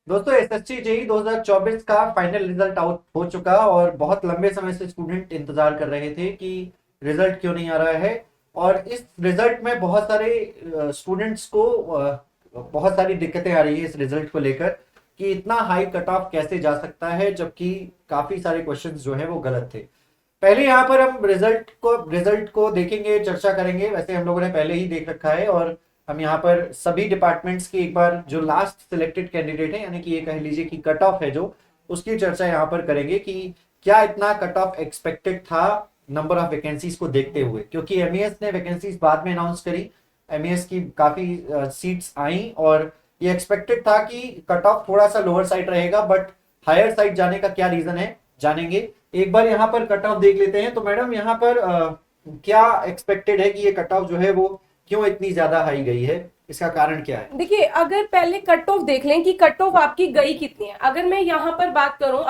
दोस्तों SSC JE 2024 का final result out हो चुका और बहुत लंबे समय से स्टूडेंट इंतजार कर रहे थे कि रिजल्ट क्यों नहीं आ रहा है। और इस रिजल्ट में बहुत सारे स्टूडेंट्स को बहुत सारी दिक्कतें आ रही है इस रिजल्ट को लेकर कि इतना हाई कट ऑफ कैसे जा सकता है, जबकि काफी सारे क्वेश्चंस जो है वो गलत थे। पहले यहाँ पर हम रिजल्ट को देखेंगे, चर्चा करेंगे। वैसे हम लोगों ने पहले ही देख रखा है और हम यहाँ पर सभी डिपार्टमेंट्स की एक बार जो लास्ट सिलेक्टेड कैंडिडेट है, यानी कि ये कह लीजिए कि कट ऑफ है जो, उसकी चर्चा यहाँ पर करेंगे कि क्या इतना कट ऑफ एक्सपेक्टेड था नंबर ऑफ वैकेंसीज को देखते हुए, क्योंकि एमईएस ने वैकेंसीज बाद में अनाउंस करी। एमईएस की काफी सीट्स आई और ये एक्सपेक्टेड था कि कट ऑफ थोड़ा सा लोअर साइड रहेगा, बट हायर साइड जाने का क्या रीजन है जानेंगे। एक बार यहाँ पर कट ऑफ देख लेते हैं। तो मैडम यहाँ पर क्या एक्सपेक्टेड है कि ये कट ऑफ जो है वो क्यों इतनी ज्यादा हाई गई है, इसका कारण क्या है? देखिए, अगर पहले कट ऑफ देख लें कि कट ऑफ आपकी गई कितनी है। अगर मैं यहाँ पर बात करूं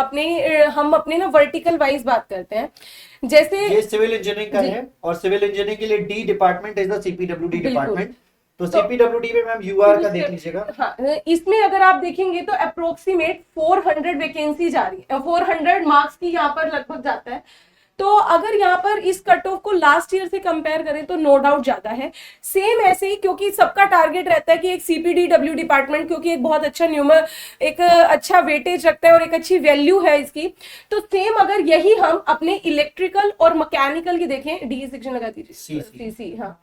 हम अपने ना वर्टिकल वाइज बात करते हैं। जैसे ये सिविल इंजीनियरिंग का जी, है और सिविल इंजीनियरिंग के लिए D department is the CPWD बिल्कुल। डिपार्टमेंट। तो तो सीपीडब्ल्यूडी में मैम यूआर का देख लीजिएगा। हाँ, इसमें अगर आप देखेंगे तो अप्रोक्सीमेट 400 वैकेंसी जा रही है, 400 मार्क्स की यहाँ पर लगभग जाता है। तो अगर यहाँ पर इस कट ऑफ को लास्ट ईयर से कंपेयर करें तो नो डाउट ज्यादा है। सेम ऐसे ही, क्योंकि सबका टारगेट रहता है कि एक सीपीडब्ल्यू डिपार्टमेंट, क्योंकि एक बहुत अच्छा न्यूमर, एक अच्छा वेटेज रखता है और एक अच्छी वैल्यू है इसकी। तो सेम अगर यही हम अपने इलेक्ट्रिकल और मैकेनिकल की देखें, डी सेक्शन लगा दीजिए, सीसी, हाँ,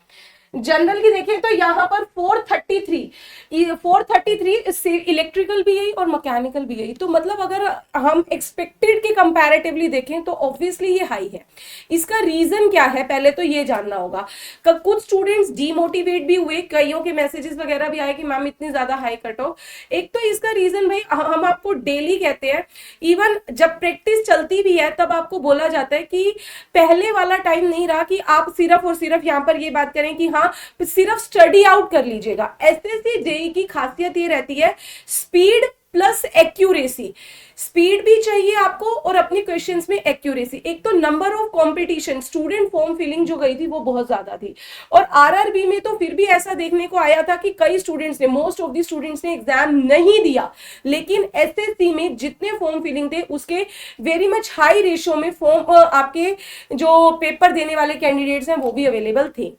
जनरल की देखें तो यहाँ पर 433 इलेक्ट्रिकल भी यही और मैकेनिकल भी यही। तो मतलब अगर हम एक्सपेक्टेड के कंपैरेटिवली देखें तो ऑब्वियसली ये हाई है। इसका रीजन क्या है पहले तो ये जानना होगा। कुछ स्टूडेंट्स डीमोटिवेट भी हुए, कईयों के मैसेजेस वगैरह भी आए कि मैम इतनी ज्यादा हाई कट ऑफ। एक तो इसका रीजन भाई, हम आपको डेली कहते हैं, इवन जब प्रैक्टिस चलती भी है तब आपको बोला जाता है कि पहले वाला टाइम नहीं रहा कि आप सिर्फ और सिर्फ यहाँ पर ये बात करें कि हाँ सिर्फ स्टडी आउट कर लीजिएगा। एसएससी जेई की खासियत ये रहती है स्पीड प्लस एक्यूरेसी। स्पीड भी चाहिए आपको और अपनी क्वेश्चंस में एक्यूरेसी। एक तो number of competition, student form filling जो गई थी वो बहुत ज्यादा थी। और आरआरबी में तो फिर भी ऐसा देखने को आया था कि कई स्टूडेंट्स ने, मोस्ट ऑफ द स्टूडेंट्स ने एग्जाम नहीं दिया, लेकिन एसएससी में जितने फॉर्म फिलिंग थे उसके वेरी मच हाई रेशियो में फॉर्म आपके जो पेपर देने वाले कैंडिडेट्स हैं वो भी अवेलेबल थे।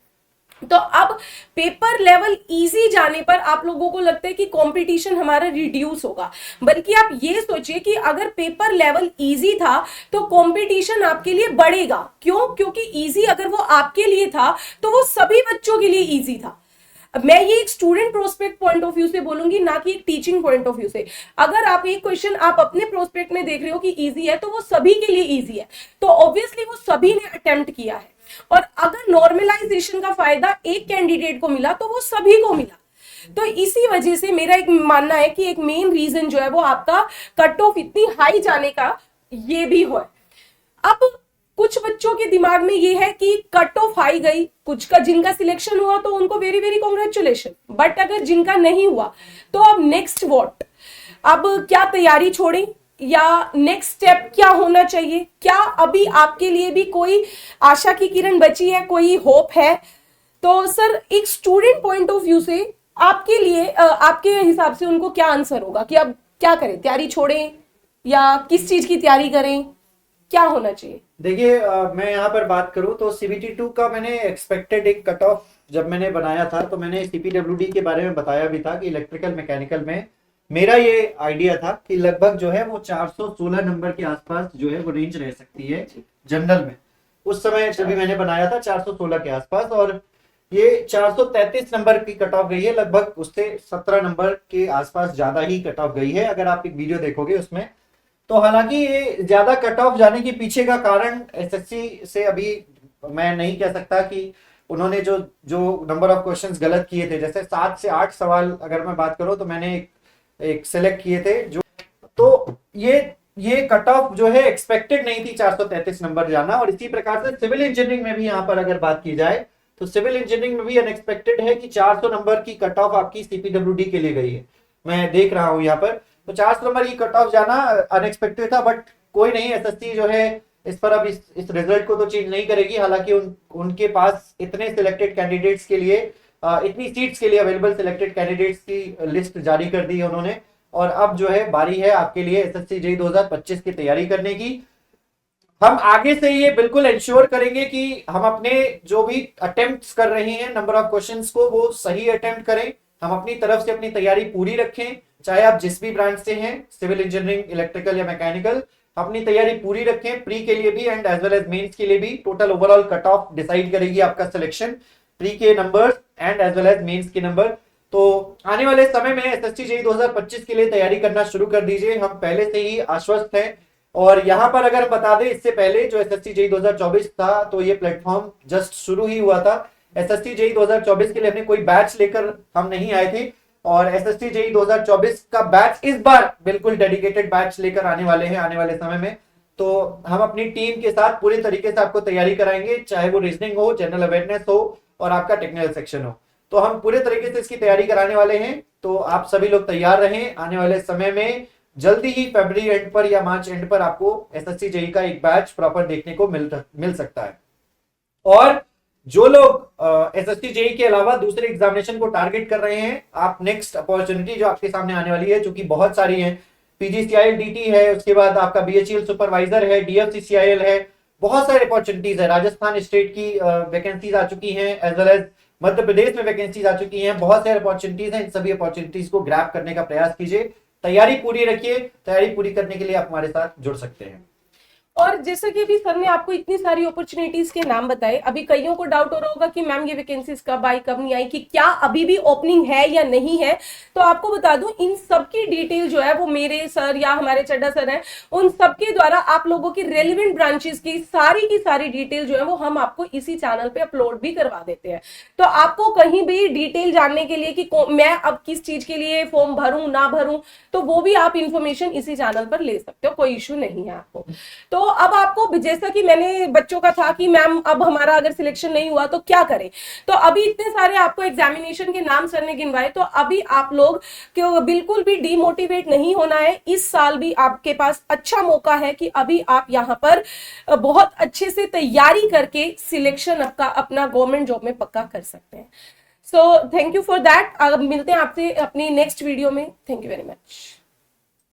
तो अब पेपर लेवल इजी जाने पर आप लोगों को लगता है कि कंपटीशन हमारा रिड्यूस होगा, बल्कि आप ये सोचिए कि अगर पेपर लेवल इजी था तो कंपटीशन आपके लिए बढ़ेगा। क्यों? क्योंकि इजी अगर वो आपके लिए था तो वो सभी बच्चों के लिए इजी था। मैं ये एक student prospect point of view से बोलूंगी, ना कि एक टीचिंग पॉइंट ऑफ व्यू से। अगर आप एक क्वेश्चन आप अपने प्रोस्पेक्ट में देख रहे हो कि इजी है तो वो सभी के लिए इजी है, तो ऑब्वियसली वो सभी ने अटेम्प्ट किया है। और अगर नॉर्मलाइजेशन का फायदा एक कैंडिडेट को मिला तो वो सभी को मिला। तो इसी वजह से मेरा एक मानना है कि एक मेन रीजन जो है वो आपका कट ऑफ इतनी हाई जाने का ये भी हो। अब कुछ बच्चों के दिमाग में ये है कि कट ऑफ हाई गई, कुछ का जिनका सिलेक्शन हुआ तो उनको वेरी वेरी कॉन्ग्रेचुलेशन, बट अगर जिनका नहीं हुआ तो अब नेक्स्ट व्हाट, अब क्या तैयारी छोड़ें या नेक्स्ट स्टेप क्या होना चाहिए? क्या अभी आपके लिए भी कोई आशा की किरण बची है, कोई होप है? तो सर एक स्टूडेंट पॉइंट ऑफ व्यू से आपके लिए आपके हिसाब से उनको क्या आंसर होगा कि अब क्या करें? तैयारी छोड़ें या किस चीज की तैयारी करें? क्या होना चाहिए? देखिए मैं यहाँ पर बात करूँ तो सीबीटी 2 का मैंने एक्सपेक्टेड एक कट ऑफ जब मैंने बनाया था तो मैंने सीपीडब्ल्यूडी के बारे में बताया भी था कि इलेक्ट्रिकल मैकेनिकल में मेरा ये आइडिया था कि लगभग जो है वो 416 नंबर के आसपास जो है वो रेंज रह सकती है जनरल में। उस समय जब मैंने बनाया था 416 के आसपास, और ये 433 नंबर की कट ऑफ गई है, लगभग उससे 17 नंबर के आसपास ज्यादा ही कट ऑफ गई है अगर आप एक वीडियो देखोगे उसमें। तो हालांकि ये ज्यादा कट ऑफ जाने के पीछे का कारण एसएससी से अभी मैं नहीं कह सकता कि उन्होंने जो जो नंबर ऑफ क्वेश्चंस गलत किए थे, जैसे 7 से 8 सवाल अगर मैं बात करूं तो मैंने एक सेलेक्ट किए थे जो, तो ये कट ऑफ जो है एक्सपेक्टेड नहीं थी 433 नंबर जाना। और इसी प्रकार से सिविल इंजीनियरिंग में भी यहाँ पर अगर बात की जाए तो सिविल इंजीनियरिंग में भी अनएक्सपेक्टेड है कि 400 नंबर की कट ऑफ आपकी सीपीडब्ल्यूडी के लिए गई है। मैं देख रहा हूं यहाँ पर तो 400 नंबर की कट ऑफ जाना अनएक्सपेक्टेड था, बट कोई नहीं, एसएससी जो है इस पर अब इस रिजल्ट को तो चेंज नहीं करेगी। हालांकि उनके पास इतने सिलेक्टेड कैंडिडेट्स के लिए इतनी सीट्स के लिए अवेलेबल सिलेक्टेड कैंडिडेट्स की लिस्ट जारी कर दी है उन्होंने, और अब जो है बारी है आपके लिए एसएससी जेईई 2025 की तैयारी करने की। हम आगे से ये बिल्कुल इंश्योर करेंगे कि हम अपने जो भी अटेम्प्ट्स कर रहे हैं नंबर ऑफ क्वेश्चंस को वो सही अटेम्प्ट करें, हम अपनी तरफ से अपनी तैयारी पूरी रखें, चाहे आप जिस भी ब्रांच से हैं, सिविल इंजीनियरिंग, इलेक्ट्रिकल या मैकेनिकल, अपनी तैयारी पूरी रखें प्री के लिए भी and as well as mains के लिए भी। Total overall cut off decide करेगी आपका सिलेक्शन, प्री के numbers and as well as mains के नंबर। तो आने वाले समय में एसएससी जेईई 2025 के लिए तैयारी करना शुरू कर दीजिए, हम पहले से ही आश्वस्त हैं। और यहां पर अगर बता दें, इससे पहले जो एसएससी जेईई 2024 था तो ये प्लेटफॉर्म जस्ट शुरू ही हुआ था। एसएससी जेईई 2024 के लिए हमने कोई बैच लेकर हम नहीं आए थे, और एसएससी जेईई 2024 का बैच इस बार बिल्कुल डेडिकेटेड बैच लेकर आने वाले हैं आने वाले समय में। तो हम अपनी टीम के साथ पूरी तरीके से आपको तैयारी कराएंगे, चाहे वो रीजनिंग हो, जनरल अवेयरनेस हो और आपका टेक्निकल सेक्शन हो, तो हम पूरे तरीके से इसकी तैयारी कराने वाले हैं। तो आप सभी लोग तैयार रहें, आने वाले समय में जल्दी ही फरवरी एंड पर या मार्च एंड पर आपको एसएससी जेईई का एक बैच प्रॉपर देखने को मिल सकता है। और जो लोग एसएससी जेईई के अलावा दूसरे एग्जामिनेशन को टारगेट कर रहे हैं, आप नेक्स्ट अपॉर्चुनिटी जो आपके सामने आने वाली है, जो कि बहुत सारी है, पीजीसीआईएल डीटी है, उसके बाद आपका बीएचईएल सुपरवाइजर है, डीएफसीसीआईएल है, बहुत सारी अपॉर्चुनिटीज है। राजस्थान स्टेट की वैकेंसीज आ चुकी हैं, as well as Madhya Pradesh में वैकेंसीज आ चुकी हैं, बहुत सारी अपॉर्चुनिटीज हैं। इन सभी अपॉर्चुनिटीज को ग्रैब करने का प्रयास कीजिए, तैयारी पूरी रखिए। तैयारी पूरी करने के लिए आप हमारे साथ जुड़ सकते हैं। और जैसे कि अभी सर ने आपको इतनी सारी अपॉर्चुनिटीज के नाम बताए, अभी कईयों को डाउट हो रहा होगा कि मैम ये वैकेंसीज कब आई कब नहीं आई, कि क्या अभी भी ओपनिंग है या नहीं है। तो आपको बता दूं, इन सब की डिटेल जो है वो मेरे सर या हमारे चड्डा सर हैं, उन सबके द्वारा आप लोगों की रेलिवेंट ब्रांचेस की सारी डिटेल जो है वो हम आपको इसी चैनल पे अपलोड भी करवा देते हैं। तो आपको कहीं भी डिटेल जानने के लिए कि मैं अब किस चीज के लिए फॉर्म भरूं ना भरूं, तो वो भी आप इंफॉर्मेशन इसी चैनल पर ले सकते हो, कोई इश्यू नहीं है आपको। तो अब आपको, जैसा कि मैंने बच्चों का था कि मैम अब हमारा अगर सिलेक्शन नहीं हुआ तो क्या करें, तो अभी इतने सारे आपको एग्जामिनेशन के नाम सर ने गिनवाए, तो अभी आप लोग क्यों बिल्कुल भी डीमोटिवेट नहीं होना है। इस साल भी आपके पास अच्छा मौका है कि अभी आप यहाँ पर बहुत अच्छे से तैयारी करके सिलेक्शन आपका अपना गवर्नमेंट जॉब में पक्का कर सकते हैं। So thank you for that. अब मिलते हैं आपसे अपनी नेक्स्ट वीडियो में। Thank you very much.